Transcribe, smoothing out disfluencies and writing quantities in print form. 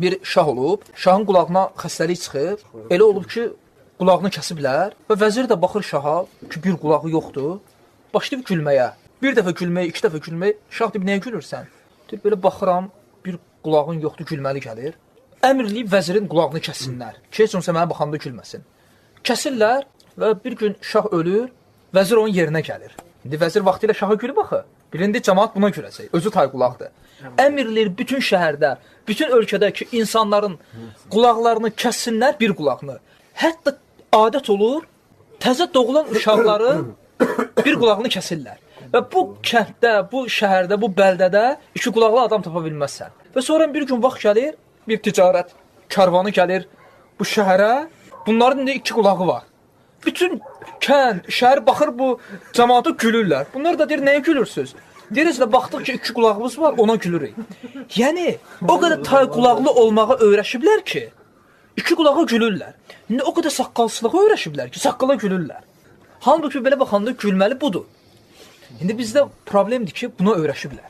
bir şah olub, şahın qulağına xəstəlik çıxıb, elə olub ki, qulağını kəsiblər və vəzir də baxır şaha ki, bir qulağı yoxdur, başlayıb gülməyə. Bir dəfə gülməyə, iki dəfə gülməyə, şah deyib, nəyə gülürsən? Deyib, belə baxıram, bir qulağın yoxdur, gülməli gəlir. Əmrləyib vəzirin qulağını kəssinlər ki, heç onsa mənə baxanda gülməsin. Kəsirlər və bir gün şah ölür, vəzir onun yerinə gəlir. İndi vəzir vaxtı ilə şaha gülüb axı. Bilindi, cəmaat buna güləcək, özü tay qulaqdır. Əmrləyir bütün şəhərdə, bütün ölkədəki insanların qulaqlarını kəssinlər, bir qulağını. Hətta adət olur, təzə doğulan uşaqların bir qulağını kəsirlər. Və bu kənddə, bu şəhərdə, bu bəldədə iki qulaqlı adam tapa bilməzsən. Və sonra bir gün vaxt gəlir, bir ticarət karvanı gəlir bu şəhərə, bunların indi iki qulağı var. Bütün kənd, şəhər baxır bu cəmaata gülürlər. Bunlar da deyir, nəyə gülürsünüz? Deyirsizlə, baxdıq ki, iki qulağımız var, ona gülürük. Yəni, o qədər tay qulaqlı olmağa öyrəşiblər ki, iki qulağa gülürlər. İndi o qədər saqqalsılığa öyrəşiblər ki, saqqala gülürlər. Halbuki belə baxanda gülməli budur. İndi bizdə problemdir ki, buna öyrəşiblər.